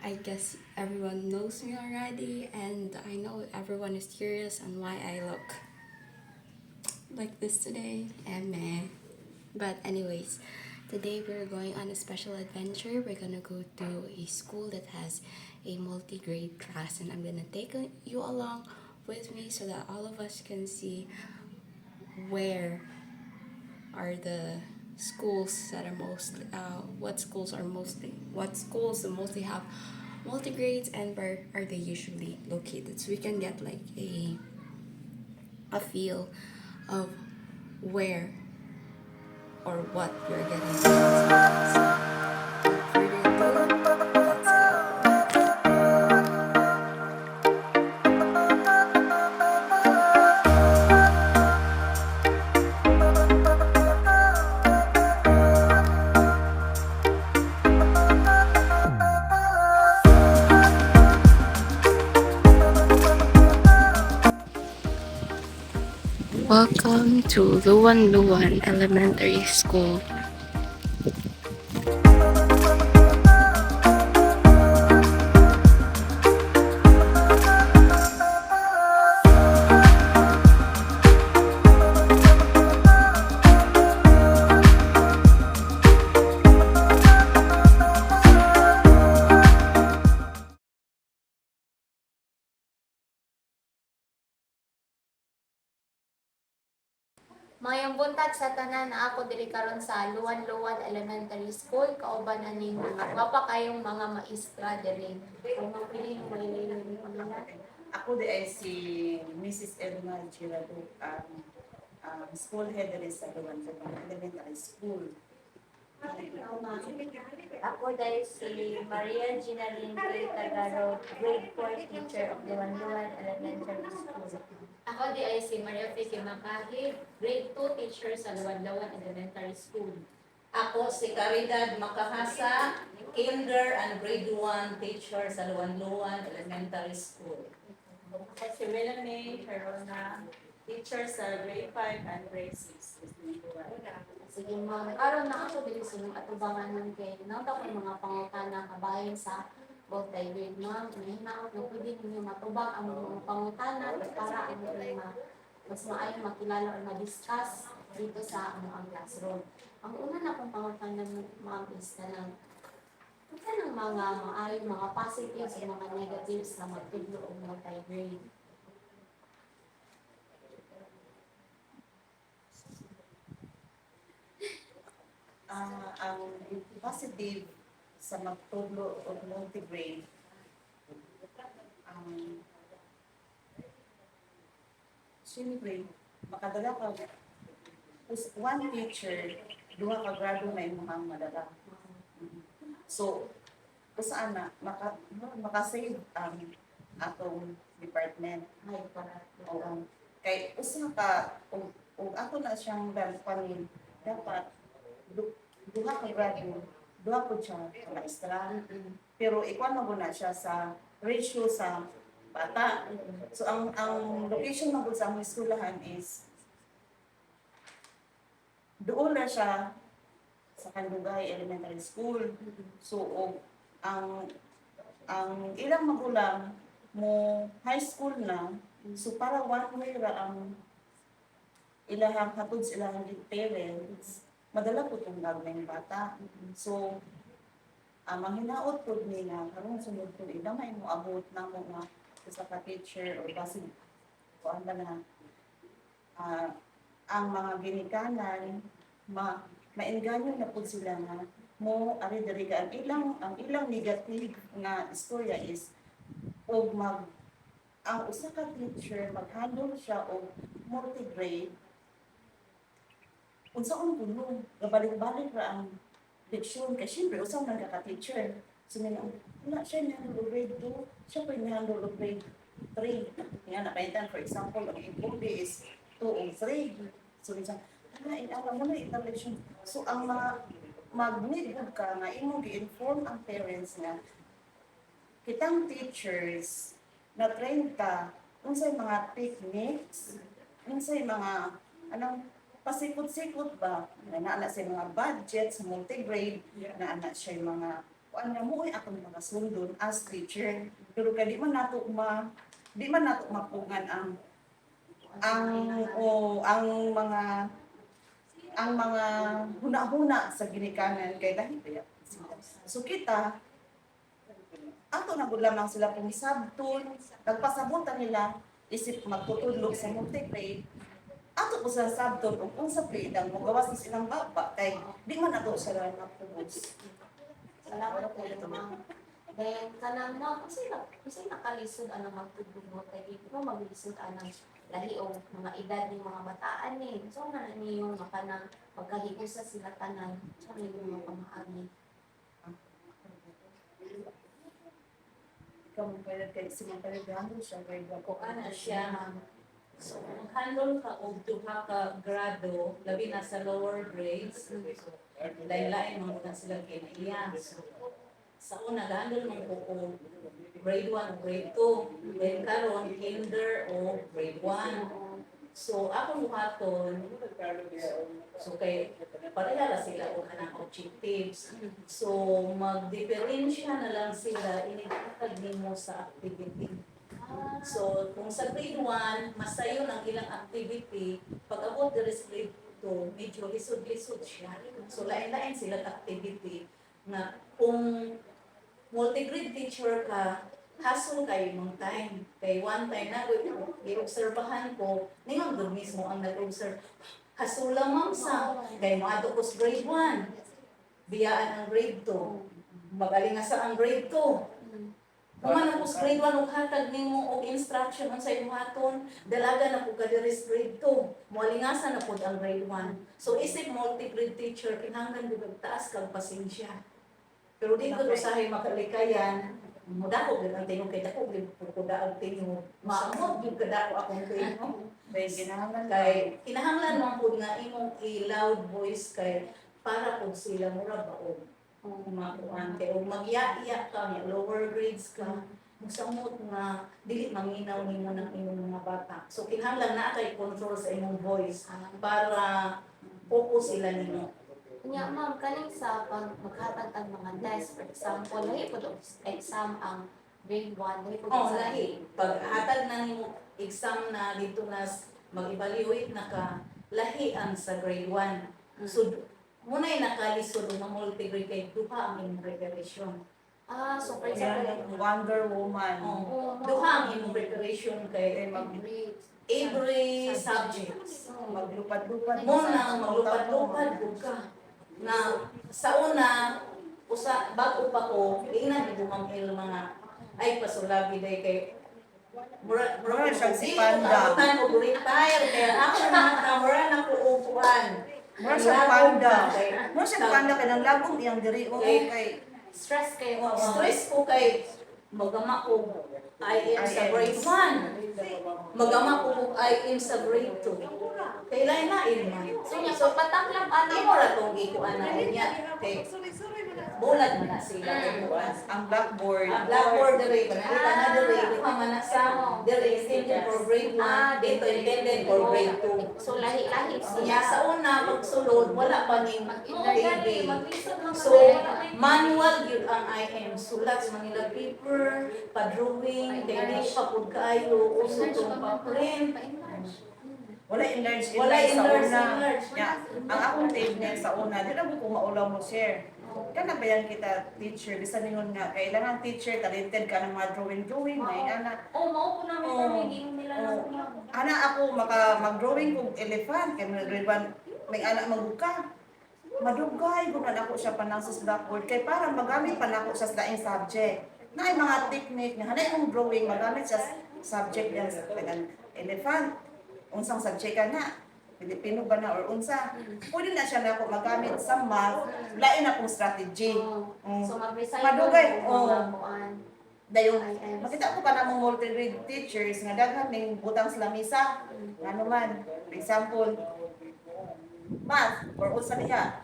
I guess everyone knows me already, and I know everyone is curious on why I look like this today. And meh. But anyways, today we're going on a special adventure. We're gonna go to a school that has a multi-grade class, and I'm gonna take you along with me so that all of us can see where are the schools that are what schools mostly have multi-grades, and where are they usually located, so we can get like a feel of where or what we're getting into. So without further ado, let's go. Welcome to Luan Luan Elementary School. Mayong buntag sa tanan na ako diri karon sa Luwan-Luwan Elementary School, kauban aning mga gwapa kayong mga maestra diri. Kung mapili mo may pangalan. Ako di ay si Mrs. Elma Girado, school head rin sa Luwan Elementary School. Ako dahil si Maria Gina Lindsay Tagarog, grade 4 teacher of Luwan-Luwan Elementary School. Ako di ay si Maria Vicky Makahid, grade 2 teacher sa Luwan-Luwan Elementary School. Ako si Caridad Makahasa, Kinder and Grade 1 teacher sa Luwan-Luwan Elementary School. Ako si Melanie Sharona, teacher sa grade 5 and grade 6. Sige ma'am, karon na ako dili sa mga atubangan ng kay nanta ko mga pangutana kabahin sa both grade ma'am. Mahinaot na pwede ninyo matubang ang mga pangutana para ang mas maayong makilala o ma-discuss dito sa ang classroom. Ang una na kong pangutana ma'am is na ng mga maayong mga positives o mga negatives na magtudlo o multi-grade. Ang positive sa magtulo o multi-grade, siyempre, makadala ka, one teacher, duha ka grado na yung mga madala. So, kung saan na, makasave ang atong department. Ay, para. Oo. Kay usa ka kung ako na siyang panin dapat duha ka grado, duha po siya ka maestra. Pero ikuan mo na siya sa ratio sa bata. So ang location mo sa among eskwelahan is doon na siya sa Kandugay Elementary School. So ang ilang magulang mo high school na, so para one way ra ang ilahang hatod sa ilahang parents, madala po itong gagawin bata. So, ang hinaot po nila, karong sunod po, idamay mo abot na mo nga sa ka-teacher o kasi kuan ba na ang mga ginikanan, maengganyo na po sila nga mo ari diri ka ang ilang negative nga istorya is ang usa ka teacher mag-handle siya og multi-grade unsaon puno gabalik-balik ra ang leksyon kay syempre usa man ka teacher so wala siya ni-handle og grade 2 siya pa ni-handle og grade 3 nga napaintan for example ang improvement is 2 o 3 so minsan alam mo na itang leksyon so ang mga mag-need ka nga imong gi-inform ang parents nga kitang teachers na train ka unsay mga techniques, unsay mga anong pasikot-sikot ba na sa mga budget sa multi-grade na siya mga kuan nga mo atong mga sundon as teacher. Pero kay di man nato mapungan ang mga huna-huna sa ginikanan kay lahi kaya sila. So kita ato na gud lamang sila pumisabton, nagpasabutan nila isip magtutudlog sa multi-grade. Ato po sa sabton ug unsa pidang mo gawas sa silang baba kay di man ato sila mapubos. Salamat kayo, ma'am. Then, kanang na, kasi nakalisod ang magtudlog mo, kaya dito mo maglisod ang lahi o mga edad ng mga bataan eh. So, na niyo makanang pagkahiusa sila tanan. So, niyo mga pamaagi. Ikaw mo pwede kay silang kalibrando siya kay Kung ano siya, so handle ka og duha ka grado, labi na sa lower grades, so lain-lain mga na sila kinaiya. So, sa una, handle mo ko og grade 1 o grade 2, then karon kinder o grade 1. So, ako buhaton, so kay pareha la sila o kanang objectives. So, mag-diferensya na lang sila, initagad nimo sa activity. So, kung sa grade 1, masayon ang ilang activity, pag abot diri sa grade 2, medyo lisod-lisod siya. So, lain-lain sila activity na kung multi-grade teacher ka, hassle kayo mong time. Kay one time na, i-obserbahan ko, ningon doon mismo ang nag-observe. Hassle lamang sa, kay mga ato ko sa grade 1, biyaan ang grade 2, magaling nga sa ang grade 2. Kung ano po sa grade 1, ug hatag nimo og instruction on sa ibuhaton, dalaga na po ka diri sa grade 2. Mualingasan na po ang grade 1. So isip multi-grade teacher, kinahanglan gyud taas kag pasensya. Pero di ko usahay makalikayan, mudako gyud ang tingog kay dako gyud ko daog tingog. Maamot gyud kadako akong tingog. kay ginahanglan Kay kinahanglan man pud nga imong i-loud voice kay para pud sila mura baog. Makuan kay og magya-iya ka nga lower grades ka. Musamot nga dili manginaw nimo ng imong mga bata. So kinahanglan na kay control sa imong voice para focus sila nimo. Nya ma'am, kaning sa maghatag ang mga test, for example, lahi po exam ang grade 1, lahi po Oh, lahi. Pag hatag na nimo exam na dito na mag-evaluate na ka, lahi ang sa grade 1. So muna'y nakalisod ng multi-grade kay duha ang imong preparation. So for Yan, example, Wonder Woman. Duha ang imong preparation kay grade, every subject. Maglupad-lupad. Mo na maglupad-lupad ko ka. Na sa una, bago pa ko, ina ni Bumamil mga ay pasulabi day kay Mura siyang si Panda. Panda. Ko retire kaya ako na kamera na ko upuan. Mura siyang panda. Mura siyang panda kay nang labong iyang diri o kay stress kayo. Stress ko kay magama ko IM sa grade 1. Magama ko IM sa grade 2. Kay lain-lain man. So nya pagpataklam ano Imo ra tong ikuan na niya. Kay bulag man na sila ikuan. ang blackboard. Ang blackboard diri panalita na diri duha man na sa diri intended for grade 1, dito intended for grade 2. So lahi-lahi Nya sa una pagsulod wala pa ning TV. maglisod lang So, manual yun ang IM. Sulat sa Manila paper, pa-drawing, kaya di pa po kayo, uso itong pa-print. Wala enlarge Wala sa enlarge, una. enlarge. Ya, ang akong technique sa una, di na ko maulaw mo share. Kana ba yan kita teacher, bisan ningon nga kailangan teacher talented ka ng mga drawing may ana. mao po namin pamiging nila Oo. lang. Ana ako mag-drawing kog elephant kay mga grade 1 may ana magbuka. Madugay ko na ako siya panang sa blackboard kay para magamit pa nako siya sa laing subject. Naay mga technique nga hanay kong drawing magamit siya sa subject yan sa elephant. Unsang subject ka na? Pilipino ba na or unsa? Pwede na siya na ako magamit sa math, lain akong strategy. So mag-recycle Madugay, po oo. mga kuan. Dayon, IMs. makita ko pa namang multi-grade teachers nga daghan ning butang sa lamisa. Ano man, for example, math or unsa diha.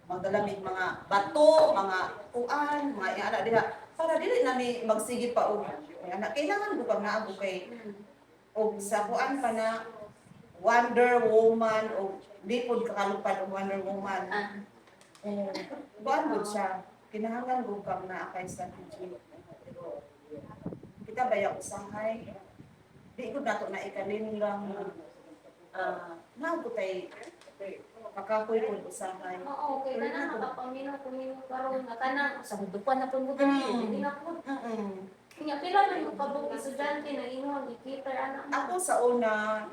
Magdalamig mga bato, mga kuan, mga iana diha. Para dili na mi magsige pa og ana kailangan ko pag naabo kay og sa kuan pa na Wonder Woman o di pod kakalupad og Wonder Woman. Kuan gud siya. kinahanglan ko kang na kay strategy. Kita baya usahay. Di ko nato na ikalin lang na ko tay kakakoy ko usahay. Oo, kay na nakapamino karon nga kanang sa dupan na pud mo dili na pud. Kanya pila man mo kabog estudyante na ingon ikita ana. Ako sa una,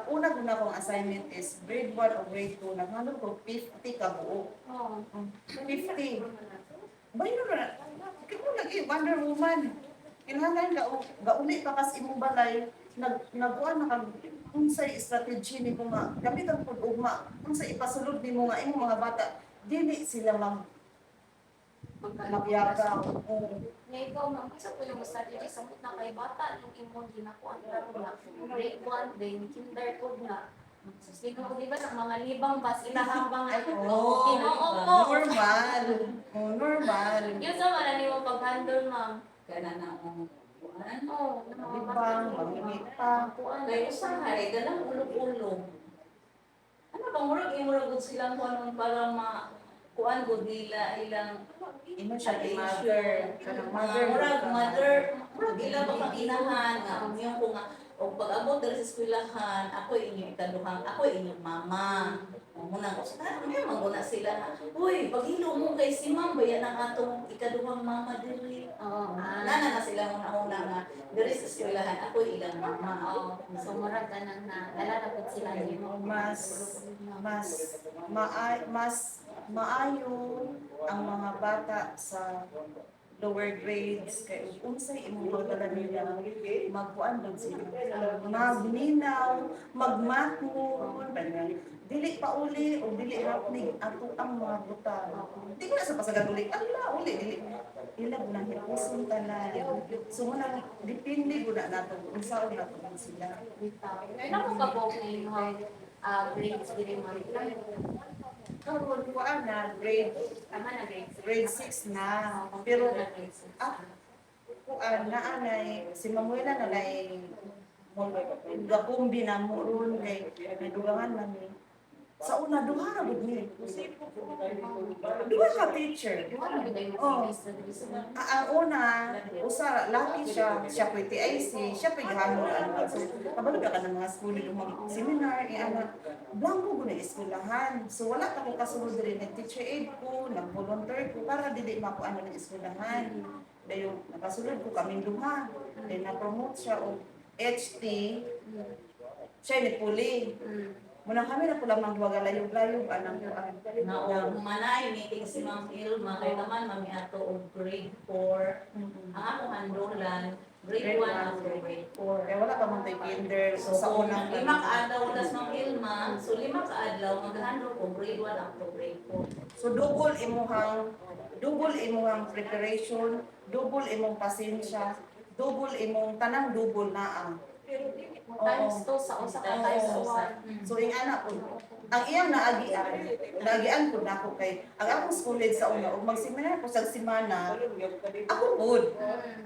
una ko na akong assignment is grade 1 o grade 2. Naghanap ko 50 ka buo. Oo. 50. Bayo na. Kaya lagi Wonder Woman. Kinahanglan ka gauli pa kas imong balay nagkuan na kag unsay strategy nimo nga gamitan pud ugma unsay ipasulod nimo nga imong mga bata dili sila magyagaw. Nga ikaw ma'am, isa po yung strategy samot na kay bata yung imong ginakuan karon nga grade 1 then kinder pod nga. Sino di ba mga libang bas ilahambang ay Oo. Ginoo mo. Normal. Normal. Yun sa man nimo pag-handle ma'am. Kana na ang kuan. Oo, na mga Libang, bata. mangingit pa. Kuan. Kaya usahay, dalang ulo-ulo. Ano ba, murag imurag gud silang kuan para kuan gud nila ilang Imo siya kay mother. Kanang mother. murag ila ba kang inahan nga yung ko nga o pag-abot diri sa eskwelahan, ako inyong ikaduhang, ako inyong mama. Muna ko sa may manguna sila na, uy, paghilo mo kay si ma'am, bayan ang atong ikaduhang mama diri. Oo. Nana na sila una-una nga, diri sa eskwelahan, ako ilang mama. Oo. So murag ganang na lalapit sila nimo. mas maayo ang mga bata sa lower grades kay unsay imong pagdala nila magkuan lang sila magminaw magmatmon dili pa uli o dili hapnig ato ang mga buta di ko na sa pasagan uli uli dili ila na hipuson tanan so muna depende gud nato unsaon nato sila Ano ko kabog na imong grades diri mo? karon kuan na grade Tama na grades. grade 6 na pero kuan na anay si Mamuela na lay gakumbi na mo ron kay nadugangan man ni sa una duha ra gud ni duha ka teacher Ano ba yung Oh. grades na diri sa ang una usa laki siya pwede TIC siya pwede hanol ano so kabalo ka ng mga school mag seminar ana blanco gud na eskwelahan so wala ta ko kasulod diri nag teacher aid ko nag volunteer ko para dili mako ano ng eskwelahan dayon nakasulod ko kaming duha then na promote siya og HT siya ni puli muna kami na pula mang duwa galayog-layog anang kuan Na humanay meeting si Ma'am Ilma kay naman mami ato og grade 4. Ang ako handulan grade 1 after grade 4. kaya wala pa man tay kinder so sa So, unang lima ka adlaw ulas Ma'am Ilma, so lima ka adlaw maghandle ko grade 1 after grade 4. So double imuhang preparation, double imong pasensya, double imong tanang double naa. times 2 sa usa ka times 1. So ing ana po, ang iyang naagian po nako kay ang akong schooled sa una ug magseminar ko sa semana. Ako good.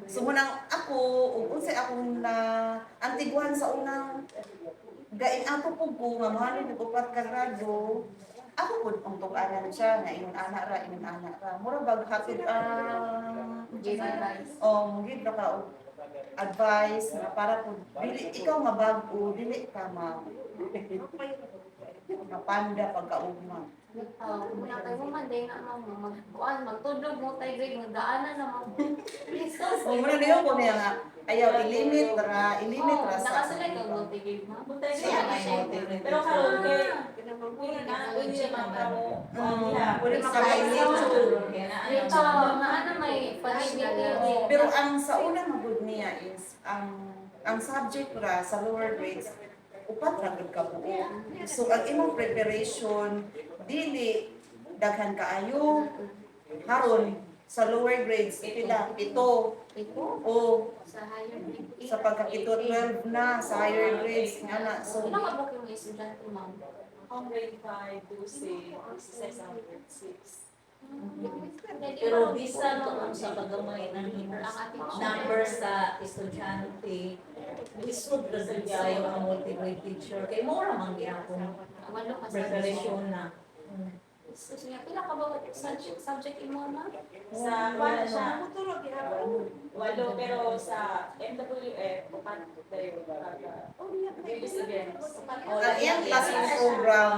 So munang ako ug unsay akong na antiguan sa unang gaing ako po ko nga mahalin ko upat ka grado. Ako po ang tug-anan siya nga ingon ana ra mura bag hatod Give advice. gid ka og advice na para po dili ikaw nga bag-o dili ka mapanda pagkaugma. Muna kay mo man day nga magkuan magtudlog mo tay grade mo daanan na mo. O muna niyo ko niya nga ayaw i-limit ra sa Nakasulay ka mo tay grade mo. Buntay Siya, siya siya. motivate. Pero karon kay pwede na pwede siya magkaro. pwede Ito, makakainit. na ano may panibig. Pero ang sa una magud niya is ang subject ra sa lower grades upat ra gud ka buo. So ang imong preparation dili daghan kaayo haron sa lower grades pila 7 Ito, o sa higher grade. sa pagkapito 12 na sa higher grades nga na so Ilang kabok yung estudyante ma'am? Grade 5 to 6, 606. Pero bisan to sa paggamay ng number sa estudyante, lisod ra sa sayo ang multi-grade teacher. Kay mo ra man gyapon Walo ka sa preparation na. Excuse me, pila ka ba subject imo na? Sa wala siya. Walo, pero sa MWF, upat tayo. Ibig sabihin. Ang iyang classroom program,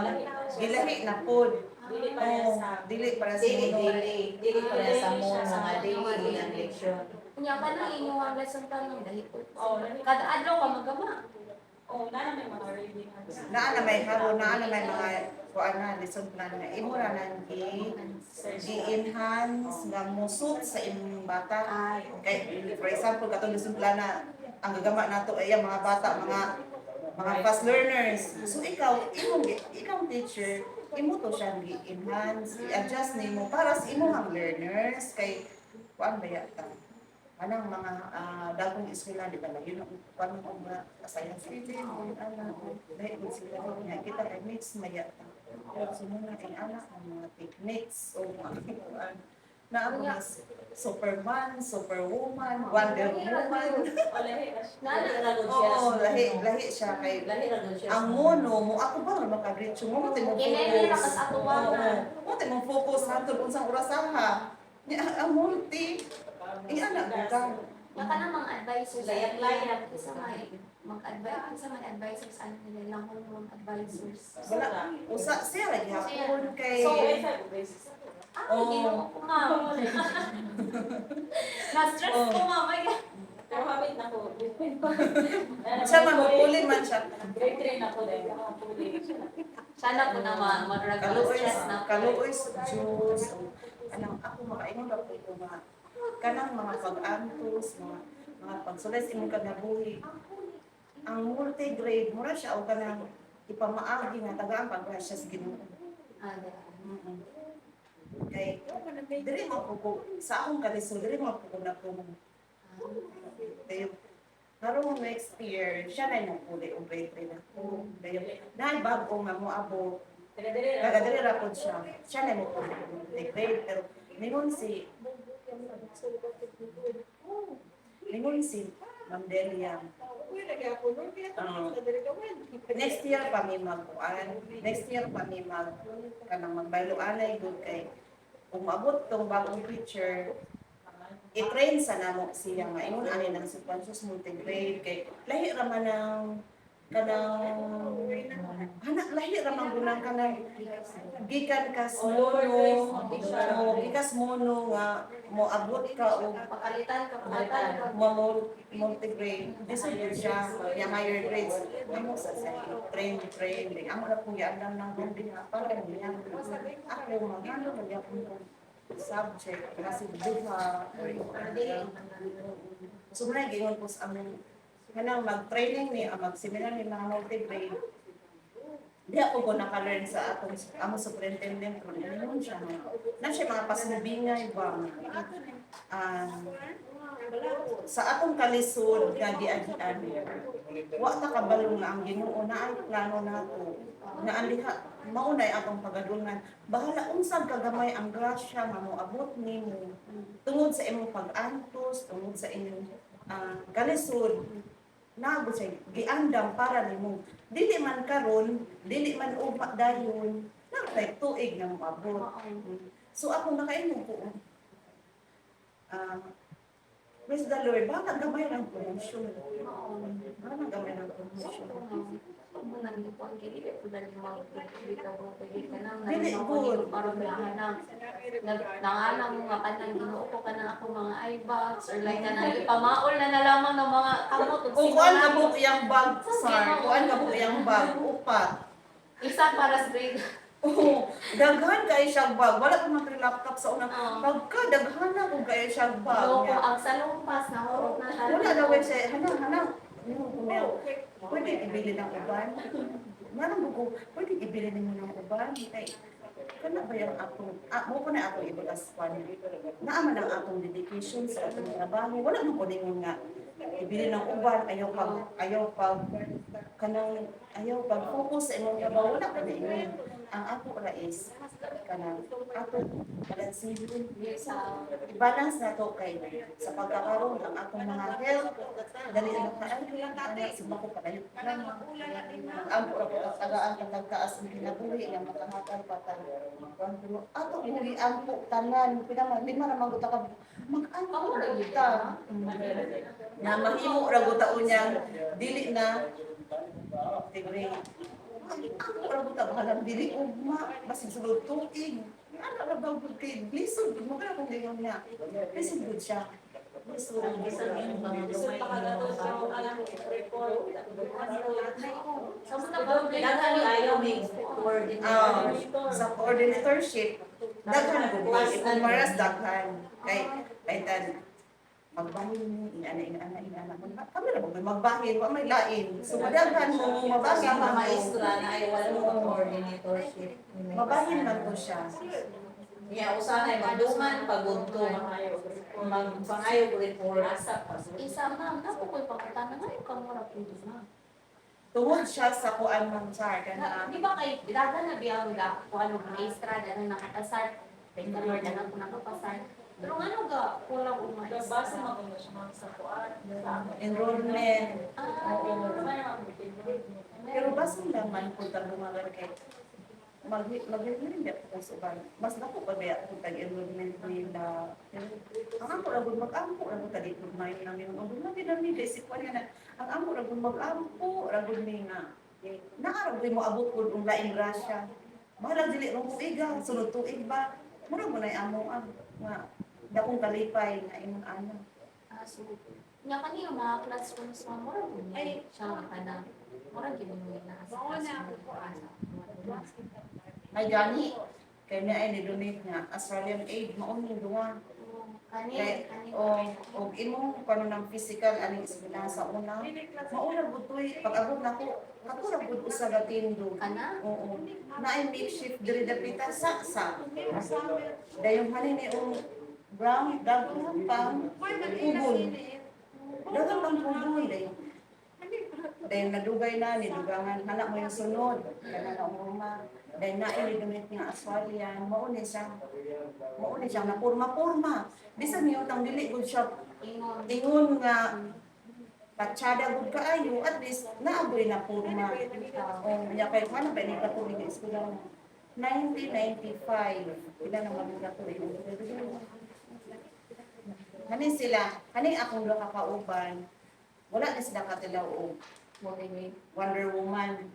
gilahi na pod. Dili pa yan sa... Dili para sa Dili, mono. dili para sa mo mga daily ang leksyon. Kunya ka na inyong lesson plan ng dahil po. Oh, Kada adlaw ka magama. oh, na may mga reading. Naa na may haro, naa na may mga kuan na lesson plan na imo ra nang gi-enhance nga musot sa imong bata. Kay for example katong lesson plan na ang gagama nato ay ang mga bata, mga fast learners. So ikaw teacher, imo to siya gi-enhance, i-adjust nimo para sa imong learners kay kuan ba yata. Anang mga dagong eskwela di ba na yun ang kuan mo nga science reading ana dahil kung sila nga kita kay mix mayata. So muna ang anak ang mga techniques o mga kuan na ako na Superman, Superwoman, Wonder Woman. Oo, lahi siya kay Lahi ra gud siya. ang mono mo ako ba nga makareach mo mo timo Kinene ra focus. kas atuwa na. Mo timo focus hantud unsang orasaha. Ni ang multi anak ka. Yung ka na mga advisors, Layat-layat. layat isa mag-advise, isa mga advisors, ano nila lang kung mga advisors. Wala usa siya lagi hapon kay So, Oh. ginawa ko ma'am. Na-stress ko ma'am. Ay, Pero habit na ko. siya mamupuli man siya. Grade 3 na ko dahil makapuli. sana po naman, mag-stress na po. Kaluoy sa Diyos. Anang ako makaingon ra ko mga kanang mga pag-antos, mga pagsulis imong kanabuhi. Ang multi-grade mura siya o kanang ipamaagi nga tagaan paggrasya sa Ginoo. Mm-mm. Kay diri mo ko sa akong kalisod diri mo ko na ko kayo karong next year siya na yung puli og grade 3 na ko kayo na bago nga mo abo Dire-dire kaga diri ra pod siya na mo puli og grade pero ningon si Ma'am Delia next year pa mi magkuan next year pa mi kanang magbayloanay good kay kung maabot tong bagong teacher i-train sa namo siya nga ingon ani ng subconscious multigrade kay lahi ra man ng kanang lahi ra man gunang kanang gikan kas mono o gikas mono nga moabot ka og Pakalitan ka, multigrade disod siya yung higher grades amo sa train ang mga kuya andam nang building para niya ako magano magyapon ko subject kasi duha or so muna gingon ko sa among kanang mag-training ni mag-seminar ni mga multigrade di ako ko naka-learn sa atong among superintendent kung ano siya na siya mga pasubingay ba sa atong kalisod nga giagian wa ta kabalo nga ang Ginoo na ay plano nato na andiha mao nay atong pagadulngan bahala unsag kagamay ang grasya nga moabot nimo tungod sa imong pag-antos tungod sa imong kalisod nago sa giandam para nimo dili man karon dili man ugma dayon nagtay tuig nga moabot so ako nakaingon ko praise the Lord, baka gamay ng promotion. Baka gamay ng promotion. Dili good. Nangalang mo nga kanang Ginoo ko kanang ako mga eyebags or like kanang ipamaol na lamang ng mga kamot ug Kung kuan ka mo iyang bag, sir, kuan ka mo iyang bag, upat. isa para sa grade. Oo, daghan kay siyang bag. Wala pa man laptop sa unang Oo. pagka daghan na kung kay siyang bag. Loko niya. ang salumpas na horot na Wala daw siya, hana. Pwede ibili ng uban. Manang buko, pwede ibili nimo ng uban. Kay kana ba yung akong, mo ko na akong ibulas pa naaman ang akong dedication sa atong trabaho. Wala man ko ningon nga ibili ng uban, ayaw pag focus sa imong trabaho. Wala ko ningon. ang ako ra is kanang ato balansihin Sa i-balance na to kay sa pagkakaroon ng atong mga health dali na kaayo ana sa bako palayo ang tagaan ang nagtaas ng kinabuhi nga makahatag patag pero ato buhi ang tanan pinaman di man maguta ka mag-ano ra kita na mahimo ra guta unya dili na tigre ako ra buta bahalang dili ugma basig sulod tuig ana ra daw gud kay lisod mo kana kung gingon niya kasi good siya lisod Gusto pa kagato sa alam report. sa mga ba Daghan tayo may coordinator. sa coordinatorship daghan gud kung maras daghan kay tan magbahin ina-ana kami ra ba magbahin wa may lain so madaghan mo mabahin Sa man maestra na ay wala coordinatorship. mabahin man ko siya Niya usanay magduman pagunto. Magpangayo report. isa ma'am napo ko'y pangutana nga yung kamura po na. tungod siya sa kuan man char kana Di ba kay dagan na biyang ga kung ano maestra na nakatasar, thank the Lord na ako nakapasar. Pero ano ga kulang o Basta maestra? magulo siya mga sa kuan. enrollment Ah, pero basta naman po tag lumagan kay mag-enrollment ko sa uban mas dako pa ba ko tag enrollment nila ang ako ra gud mag-ampo ra gud dito may namin ang gud namin isip ko nga ang amo ra gud mag-ampo ra gud mi nga naara gud mo abot gud ang laing grasya bahala dili rong tuiga sunod tuig ba mura mo na amo ang nga dakong kalipay nga imong ana so, nya kanina mga classrooms mga mura po niya. Siya ka na. Mura ginuloy na sa classroom. ay gani kay na ay ni-donate nga Australian aid mauni duwa kay o imong kanu ng physical aning eskwela sa una mauna butoy pag abot nako ako ra gud usa ka tindo Kana? oo naay makeshift diri dapita sa dayon hanin ni brown daghang pang ubon daghang pang ubon dayon nadugay na ni dugangan anak mo yung sunod kana na umurma dayon na ini nga Australian mauni siya na porma bisan niyo tang dili gud siya Ingon. ingon nga patsada gud kaayo at least naaboy na porma nya kay man ba ni katuig sa eskwela 1995 ila na magkatuig Kani sila, kani akong duha ka kauban, wala na sila katilaw og Wonder Woman.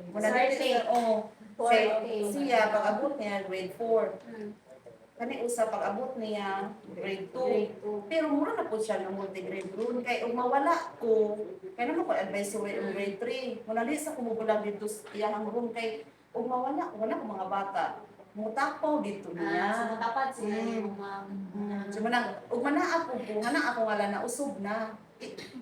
Muna na sila, siya pag-abot niya grade 4. Kani usa pag-abot niya grade 2. Pero mura na po siya ng multi-grade room. Kaya ug mawala ko, kaya naman ko advisory ng grade 3. Muna di sa kumubulang dito iyang room kay ug mawala, wala ko mga bata. Mutapaw dito niya. Sumutapat sila yung mga... So manang ug mana ako po, mana ako ngalan na usog na.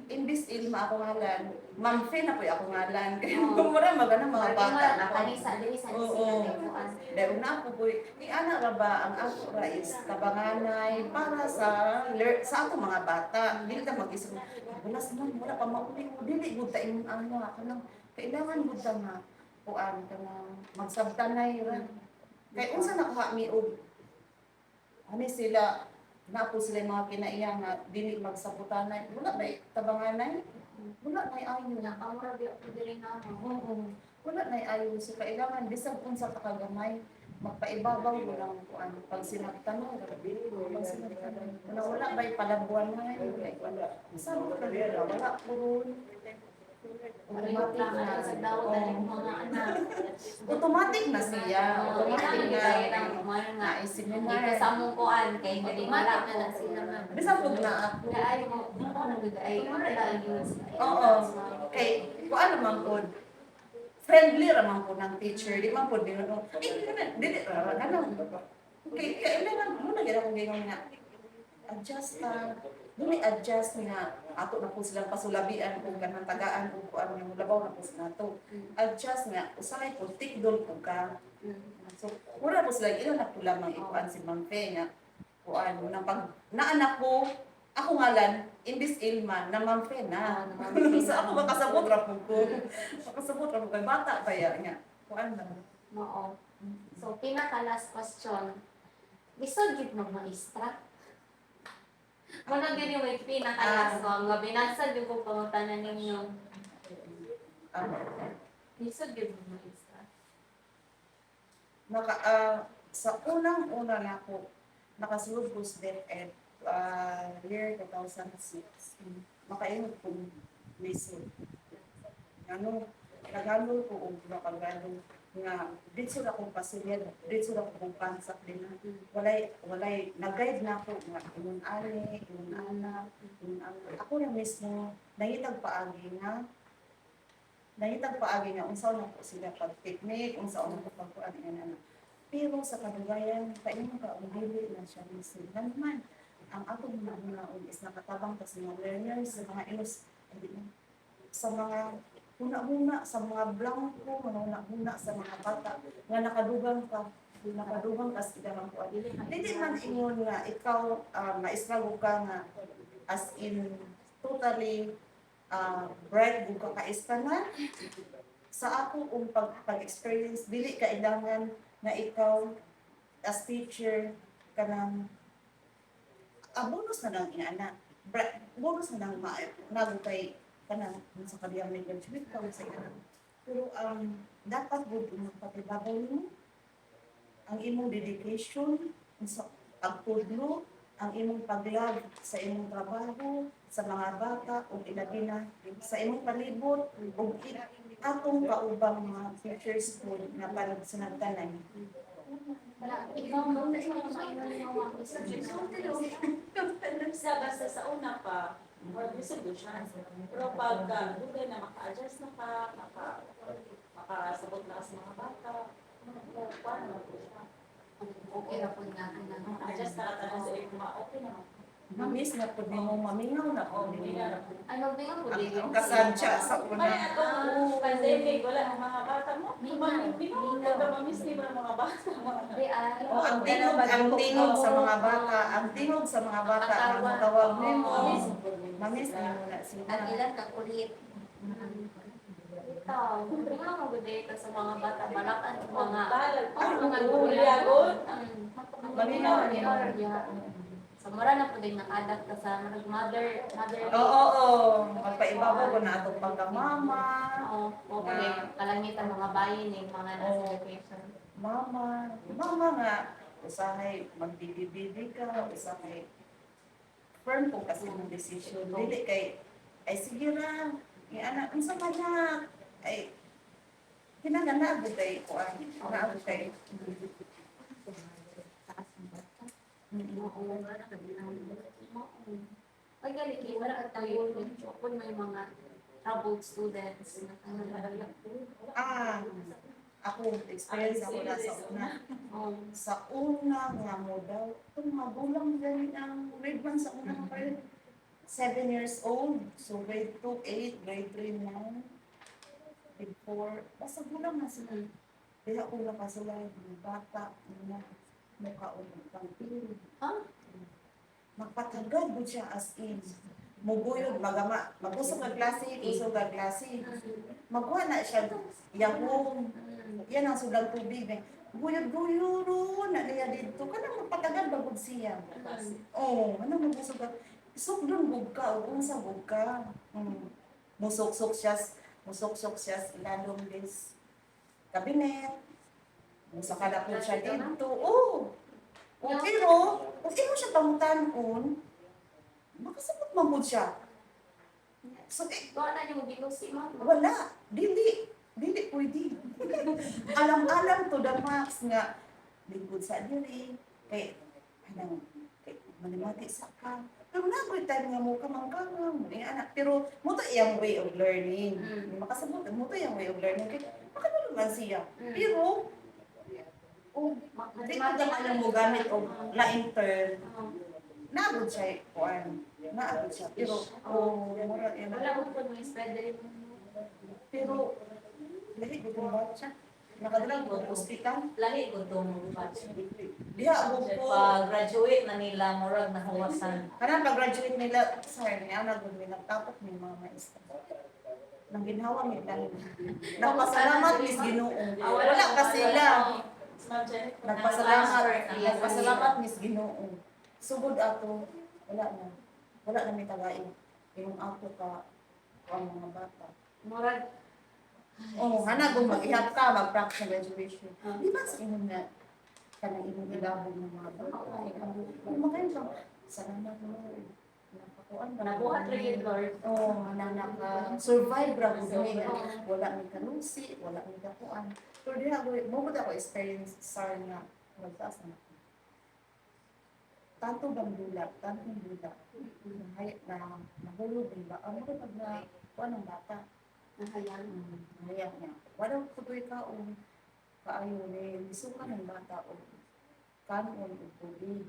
Imbis ilma ako ngalan, Ma'am Fe na po ako ngalan. Kaya mura magana mga bata na ako. Kanisa, dili sa Oo. sila. Dahil una ako po, ni ana ra ba ang ako ra is tabanganay para sa ato mga bata. Dili ta mag-isip, wala wala pa mauli ko, dili gud ta imong ana kanang kailangan gud ta nga kuan kanang magsabtanay ra. Kay unsa nakuha mi og ani sila na po sila yung mga kinaiya nga dili magsabutanay wala ba tabanganay wala na ayo Nakamura di ako dili na ako. oo wala na ayo so kailangan bisag unsa ka kagamay magpaibabaw mo lang kuan pag sinagtanong wala ba palabuan na wala sa wala puro Automatic na sa daw daling mga anak. automatic na siya automatic na nga isip hindi mo ko sa mong kuan kay hindi malak na sila nga. bisag pug na Ay mo ay oo kay kuan naman po friendly raman po ng teacher di man po dili dili ganun okay kailangan mo na gyud akong gingon nga adjust dili adjust nga ato na po silang pasulabian kung kanang tagaan kung kuan nga labaw na po sa nato adjust nga usahay po tikdol po ka so mura po sila ila na po lamang ikuan si Ma'am Fe nga kuan nang pag naanak ko ako ngalan imbis Ilma na Ma'am Fe na so ako makasabot ra po ko makasabot ra po kay bata pa ya nga kuan na Mao. So pinaka last question. Gusto gid mo maestra? Muna gid yung may pinaka last one nga binasa gyud ko pangutanan ninyo. Ano? Gusto gid mo maestra? Sa unang-una na ako, nakasulod ko sa DepEd, year 2006. Makainod kong lisod. Ano, naghalol ko o nakagalo nga dito na akong pasilyan, dito na akong pansak din na walay nag-guide na ako nga iyon ani, iyon anak, iyon anak. Ako na mismo nangitag paagi nga unsa na ko sila pag picnic, unsa na ko pagkuan ana. Pero sa kadugayan, paingon ka ang dili na siya mismo. Naman ang atong mga is nakatabang ta sa mga learners, sa mga ilos, sa mga huna-huna, sa mga blanco, mga huna-huna sa mga bata, nga nakadugang ka sa ilang kuan. Dili man ingon nga ikaw maistrago ka nga as in totally bright bug ka kaistanan. Sa ako pag-experience, dili kailangan na ikaw as teacher kanang bonus na lang ina bonus na lang nago kay kanang sa kadiyang may graduate ka sa ina. Pero dapat gud magpatibabaw mo ang imong dedication sa pagtudlo, ang imong paglag sa imong trabaho, sa mga bata o ilabi na sa imong palibot o atong kaubang mga teachers po na parang sinagtanan. Ikaw mo na yung maingon yung mga Basta sa una pa, or resolution. Pero pag dugay na maka-adjust na ka, makasabot na ka sa mga bata, paano po siya? okay ra pud nga ana. Adjust na ka sa iyo, okay na. Mamis na po din mo mamingaw na po din mo. Ano ba yung pud Ang kasadya sa Kaya una. atong pandemic, wala ang mga bata mo. Mamiss ni ba ang mga bata? O ang tingog sa mga bata, ang tawag nimo. Mamis na mo na sila. Ang ilan ka kulit. Ikaw, tingnan mo gud dito sa mga bata, balakan sa mga mga Bulyagon. Maminaw ni mo. So, mura na po din naka-adapt ka sa mother. Oo. Magpaibabaw ko na atong pagkamama. Oo, okay. Kalangitan mga bayin ng mga nasa education. Mama nga, usahay magbibibibi ka, usahay firm po kasi ng decision. Dili kay, ay sige na, anak, unsa man na, ay, kinaganago kay, naabo kay. Ay, galing kayo, wala at tayo kung may mga troubled students. Ako, experience ako na sa una. Sa una nga mo daw, itong magulang gani ang grade 1 sa una pa rin. 7 years old, so grade 2, 8, grade 3, 9, grade 4, basta gulang na sila. Kaya kulang pa sila, yung bata, na mukha o pangpili. Magpatagad mo siya as in. Muguyod, mag-usap ka klase, usap ka klase. Magkuha na siya, yahong. Yan ang sugang tubig. Guyod-guyod, na niya dito. Kanang magpatagad bagod siya. Oo, ano magsusugat. Sugdon bug ka, o unsa bug ka. Musok-sok siya sa ilalong this kabinet. Musaka na po siya dito. Oo. Pero, kung mo siya pangutan-on, makasabot mamod siya. So, Wala na yung ginusi mo. wala. Dili pwede. Alam-alam to the max nga, lingkod sa diri, kay manimati sa ka. Pero nagoy time nga mo kamangkamang, anak. Pero, mo to iyang way of learning. Makasabot, mo to iyang way of learning. Kaya, makanaluman siya. Pero, di ko naman mo gamit o la-intern, naabot siya, naabot siya. Pero, Wala mo po yung spread rin. pero, lahi ko kung ba't siya. Nakadalang ko, hospital. Lahi ko itong batch. Diha, ako po. Pag-graduate na nila, murag na huwasan. Kanang pag-graduate nila, sorry, may anak ko, may nagtapos may mga maestra. nang ginhawa mi lang. Nagpasalamat mis Ginoo. Wala pa sila. Nagpasalamat mis Ginoo. Sugod ato, wala na. Wala na mi tagain. Yung ato ka ang mga bata. Murag, Oh, hana kung mag-ihap ka, mag-practice ng graduation. Di ba sa inyo na kanang imong ilabog ng mga bata? Kumakain ka. Salamat Lord. Napakuan ka. nabuhat rin Lord. Oh, naka-survive ra gud mi. Wala mi kalusi, wala mi kakuan. Pero di ako, mo ako experience sa nga magtaas na. Tanto bang dula, tanto dula. Hay na nahulog din ba? Ano pag na kuan ang bata? Nahayang. Hayak niya. Wala ko tuloy ka o kaayo ni isukan ng bata o kanon o tubig.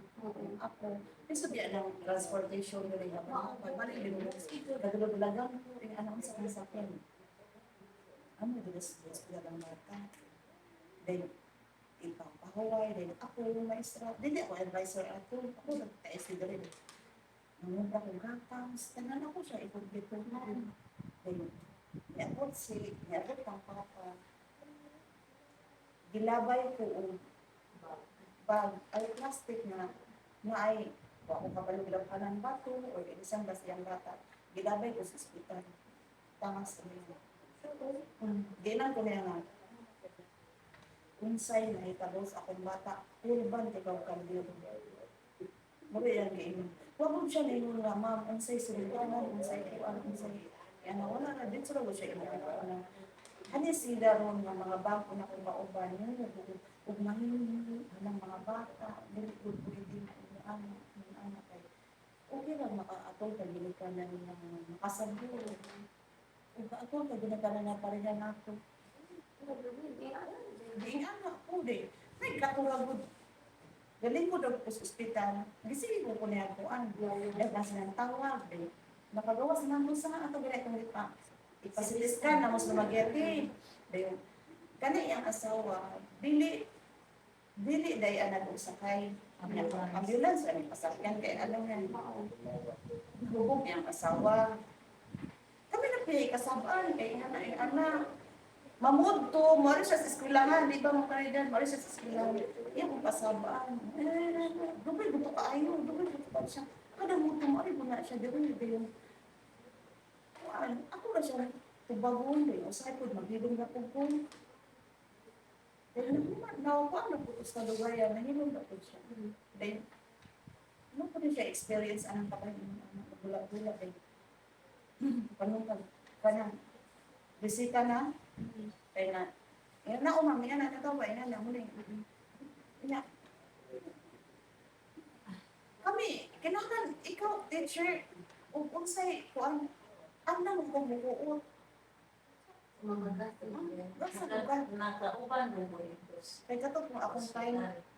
Ako, kasi di ang transportation nila yung mga pagbalik din mo. Kadulog-lagang ko rin anong sa akin. Ano dilas-dilas ko lang bata. Then, ikaw, pahaway, then ako yung maestra. Dili ako advisor ato. Ako nagta-SC rin. Nangunta ko gatang. Tanan ako siya, ikot-ikot na. Then, niabot ang papa. Gilabay ko o bag, ay plastic na ay wa ko kabalog ka ng bato o isang basiyang bata. Gilabay ko sa ospital. Tamas rin. Ginan ko niya nga. Unsay na itabos akong bata. Urban ikaw kambyo. Muli yan giinom. Huwag mo siya ninong nga, ma'am, unsay sulitanan, unsay kuan, unsay yan wala na din sila siya na hani sila ron nga mga bangko na kung mauban yun ug mahihingi ng mga bata dili gud pwede na anak kay okay lang makaatol kay dili ka na makasabu ug atol kay dili ka na pareha nako di anak ko di may katulagod galing ko daw sa ospital gising ko niya ko ang dagas ng tawag di nakagawas na mo sa ato ganito pa. Ipasilis ka na mas lumagyati. Dayon. Kani ang asawa, dili day anak usakay. Ambulance ani pasakyan kay alam yan. Hubog yang asawa. Kami na piyay kasabaan kay anak. Mamud to, mori siya sa eskwelahan, di ba mga kanidan, mori siya sa eskwelahan. Iya kong kasabaan. Dubay buto ka ayo, dubay buto ka siya. Kada mo tumari mo na siya, dayon. Ako na siya tubagon din. Usay po, maghilong na po po. Dahil nakuha na po sa lugar yan, nahilong na po siya. Dahil, ano po rin siya experience anong kapag bula-bula din. Kanang, bisita na, kaya na, yan na umam, yan na, natawa, yan na, muli. Yan. Kami, kailangan, ikaw, teacher, unsay, kuan, ang nang kumukuot. Mga gato. Basta lugar. Nakauban mo mo ito. Kaya katong kung akong time,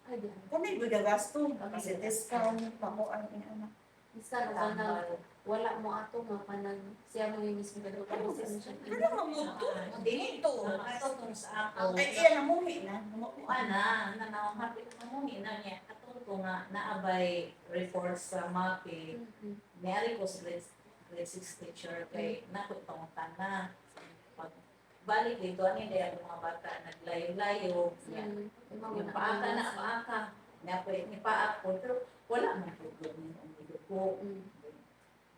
Ay, di. kami gasto, kasi discount, pakuan, anak. Isa ka na wala mo ato mapanan siya mo yung mismo gado kasi ano siya. Ano mamuto? Dito. Ato tong sa ako. Ay, iyan, namuhi na. Ana, nanawhapit na mo niya atong ko nga naabay report sa MAPE. Mayari ko sa grade 6 teacher kay nakoy pangutan na. Pag balik dito ani day ang mga bata naglayo-layo. Yung paaka na paaka. Nakoy ni paak ko pero wala man problem ang video ko.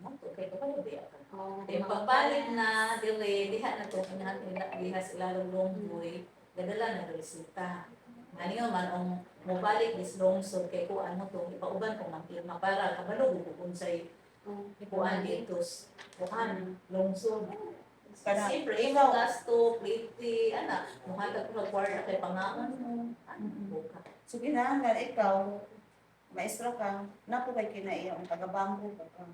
Nato kay ko pala di ako. Yung pagbalik na dili diha na to kanahan diha sila longboy. Dadala na resulta. Maniyo man ang mobalik is lungsod kay kuan mo to ipauban ko man pirma para kabalo kung unsay kuan dito kuan lungsod. Siyempre, ikaw gasto, pliti, ana, muhatag ko nag-kwarta kay pangaon mo. Buka. So, kinahanglan ikaw, maestra ka, napo kay kinaiya ang taga-bangko ka.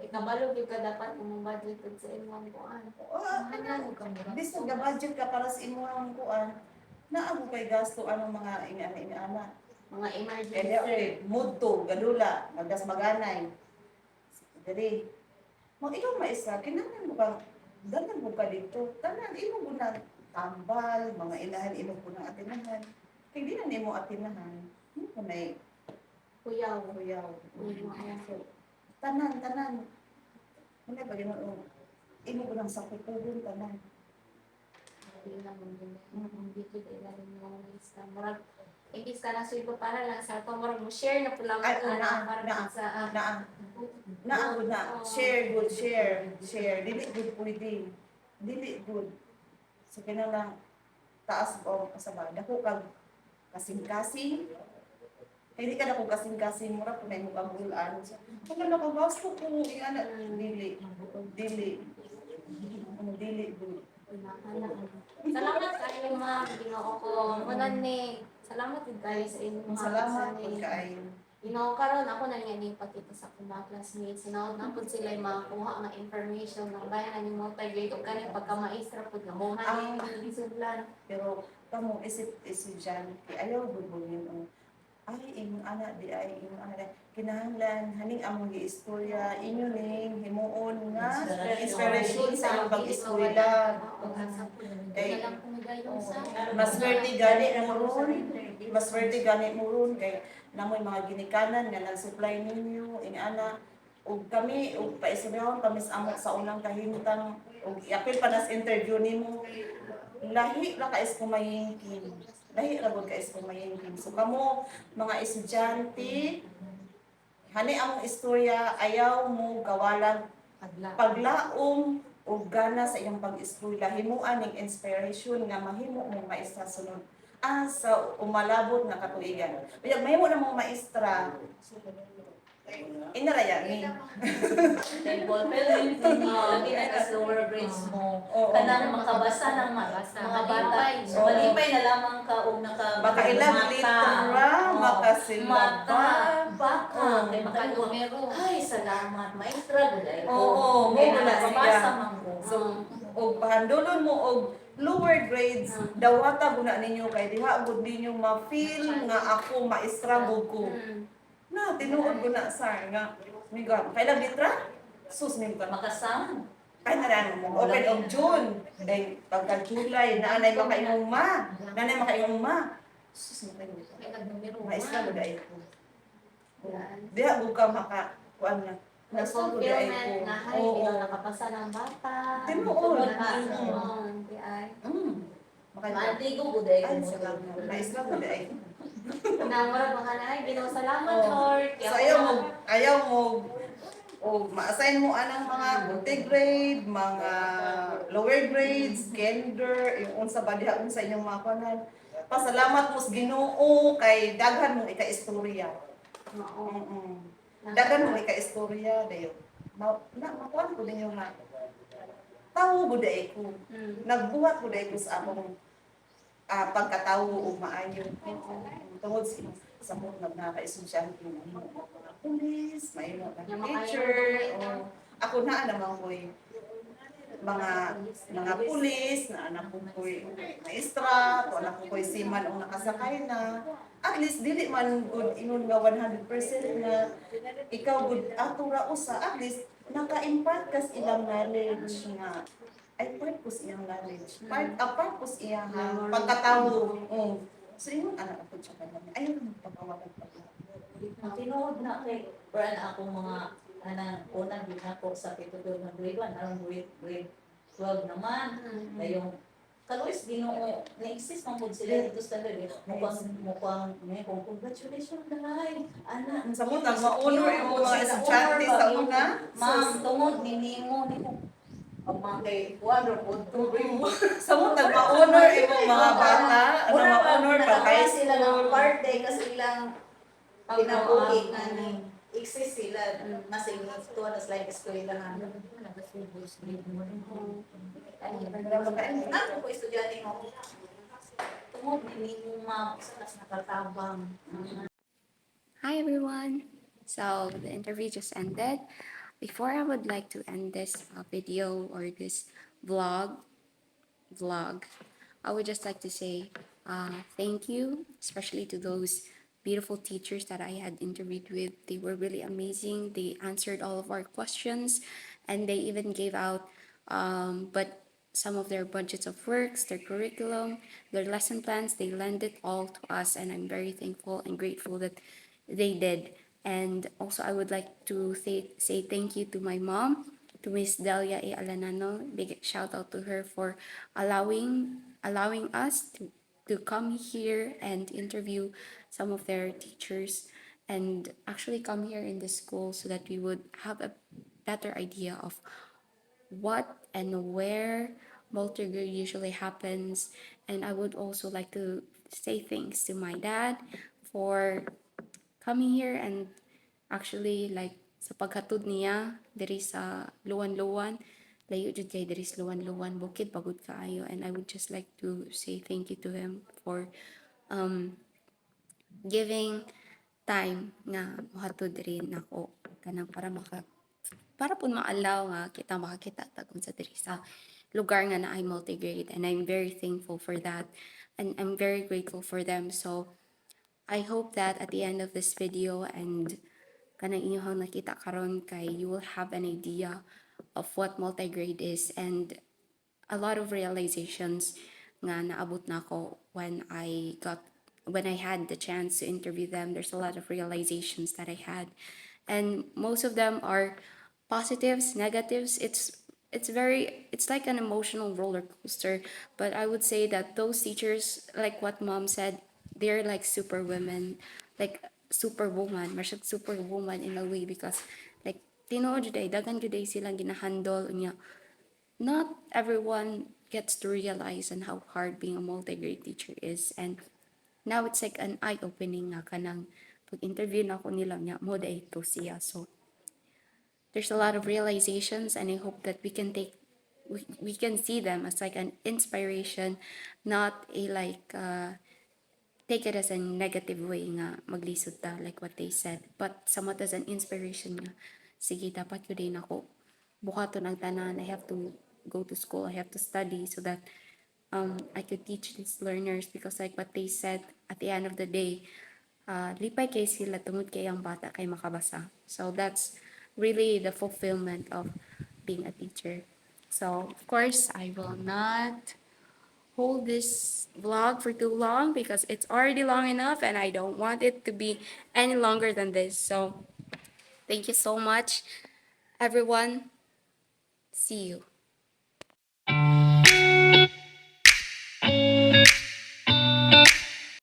Ikabalo yung ka dapat kung budget sa imong kuan. Bis nag-budget ka para sa imong kuan, naabo kay gasto anong mga ina-ana. Mga Kaya emergency. mudto, gadula, magas maganay. Dili. Mo ikaw maestra, kinahanglan mo kang dalan mo ka dito. Tanan imo mo na tambal, mga inahan imo ko ng atinahan. Kaya di na nimo atinahan. Mo ko na Kuyaw. kuyaw. Mga So, tanan. Muna ba ganoon? imo ko lang sa kukuhon tanan. Hindi na mo din. Dito din na rin mo is na murag imbis ka na suyo para lang sa pamorag mo share na pula mo Ay, para na, sa naagod na, share good, share, dili good pwede, dili good. So, lang, taas o kasabay, dako kag kasing-kasing, hindi ka dako kasing-kasing, mura kung may mukha bulan. So, kung na nakagasto ko, anak, dili, dili good. Salamat kayo ma'am, Ginoo ko. Munan ni. Salamat din kayo sa inyo mga Salamat sa po ni. kaayo. Ginoo karon ako na nga ning pakita sa akong mga classmates. Sinaw na pud sila yung makakuha nga information ng bayan ni multi-grade o kani pagka maestra pud nga buhan ni isudlan. Pero kamo isip estudyante ayaw gubulin o ay imong anak di ay imong anak kinahanglan haning among giistorya inyo ning himuon nga inspiration sa imong pag-eskwela. Kaya lang kumigayon sa. Maswerte gani mo ron kay namoy mga ginikanan nga nag-supply ninyo ing ana ug kami ug paistoryahan kami sa amo sa unang kahimtang ug iapil pa nas interview nimo lahi ra ka is kumayingkin. Lahi ra gud ka is kumayingkin. So kamo mga estudyante, hani among istorya ayaw mo gawalan paglaom o gana sa iyang pag-eskwela himuan ning inspiration nga mahimo mo maestra sunod sa umalabot nga katuigan. Uyag mahimo na mong maestra. Inaraya ni. Temple Philippines, labi na sa lower grades mo. Kanang makabasa ng mga bata. Oo. Malipay na lamang ka o Makailang litera, makasilaba. Mata, baka. Oo. Kaya makailang. Ay, salamat. Maestra, guday ko. Oo, mo Kaya na nakabasa siya. man ko. So, og pahandulon mo og lower grades, dawata guna ninyo kay diha gud ninyo ma-feel nga ako maestra gud ko. Na tinuod ko na sir nga miga kailang litra? Sus mi ka Makasama. kay na mo open of June day pagka July na anay makaimong ma. Nanay makaimong ma. Sus mo kay maestra gud ay ko. Diha gud ka maka kuan nga. Nasa gud ay ko. Fulfillment na hay, hindi na nakapasa ng bata. Tinuod. Di ay. Makailang. Maantigo, guday ko Ay, mo. salamat. Maestra gud ay. Namura mga nanay, Ginoo salamat Oo. Lord. So ayaw mo o ma-assign mo anang mga multi-grade, mga lower grades, gender, yung unsa ba diha unsa inyong mga kanan. Pasalamat mo sa Ginoo kay daghan mo ika-istorya. Oo. Daghan mo ika-istorya dayo. Makuan ko ninyo nga. Tawo gud ay ko. Nagbuhat gud ay ko sa akong pagkatawo o maayo. Tungod sa mga nagkaka-estudyante mo mga pulis, may mga teacher, o ako na naman ko'y mga pulis, na anak ko ko'y maestra, o anak ko ko'y seaman o nakasakay na. At least, dili man good ingon nga 100% nga ikaw good ato ra usa. At least, naka-impart kas ilang knowledge nga ay part ko sa iyang knowledge. Part ko sa iyang pagkatawo. So, yun, anak ako siya ka namin. Ayaw naman pagkawalan pa. Tinuod na kay Brian akong mga unang din ako sa pitutulog ng grade 1, around grade 12 naman. Yung kaluis Ginoo, na-exist man po sila dito sa standard. Mukhang, congratulations na anak. Sa muna, ma-honor yung mga estudyante sa una. Ma'am, tungod, ninimo, ang mga kay Juan, Sa muna, ma-honor yung mga bata. Ano, ma-honor pa high sila ng school. birthday kasi ilang pinabuhi nga ni exist sila nasa inyo to na slide eskwela nga. Ako po estudyante mo. Tungod ni mo ma sa nakatabang. Hi everyone. So the interview just ended. Before I would like to end this video or this vlog, I would just like to say thank you, especially to those beautiful teachers that I had interviewed with. They were really amazing. They answered all of our questions, and they even gave out some of their budgets of works, their curriculum, their lesson plans. They lent it all to us, and I'm very thankful and grateful that they did. And also, I would like to say thank you to my mom to Miss Delia A. Alanano. Big shout out to her for allowing us to come here and interview some of their teachers and actually come here in the school so that we would have a better idea of what and where multigrade usually happens. And I would also like to say thanks to my dad for coming here and actually like sa paghatod niya diri sa Luwan-Luwan, layo jud kay diri sa Luwan-Luwan, bukid pagod kaayo, and I would just like to say thank you to him for giving time nga mohatod diri nako kanang para pud maalaw nga kita makakita tagom sa diri sa lugar nga naay multigrade, and I'm very thankful for that and I'm very grateful for them. So I hope that at the end of this video and kanang inyong nakita karon kay you will have an idea of what multigrade is and a lot of realizations nga naabot na ako when I had the chance to interview them. There's a lot of realizations that I had, and most of them are positives, negatives. It's like an emotional roller coaster, but I would say that those teachers, like what mom said, they're like superwomen, like superwoman, masyag superwoman in a way, because like tinuod jud ay dagan jud ay silang ginahandle unya. Not everyone gets to realize on how hard being a multi-grade teacher is, and now it's like an eye-opening nga kanang pag-interview na ako nila nya mo ito siya. So there's a lot of realizations, and I hope that we can see them as like an inspiration, not a like take it as a negative way nga maglisod ta like what they said, but somewhat as an inspiration nga sige dapat ko din ako buhaton ang tanan. I have to go to school, I have to study so that I could teach these learners, because like what they said at the end of the day, lipay kay sila tungod kay ang bata kay makabasa. So that's really the fulfillment of being a teacher. So of course I will not hold this vlog for too long because it's already long enough and I don't want it to be any longer than this. So thank you so much, everyone. See you.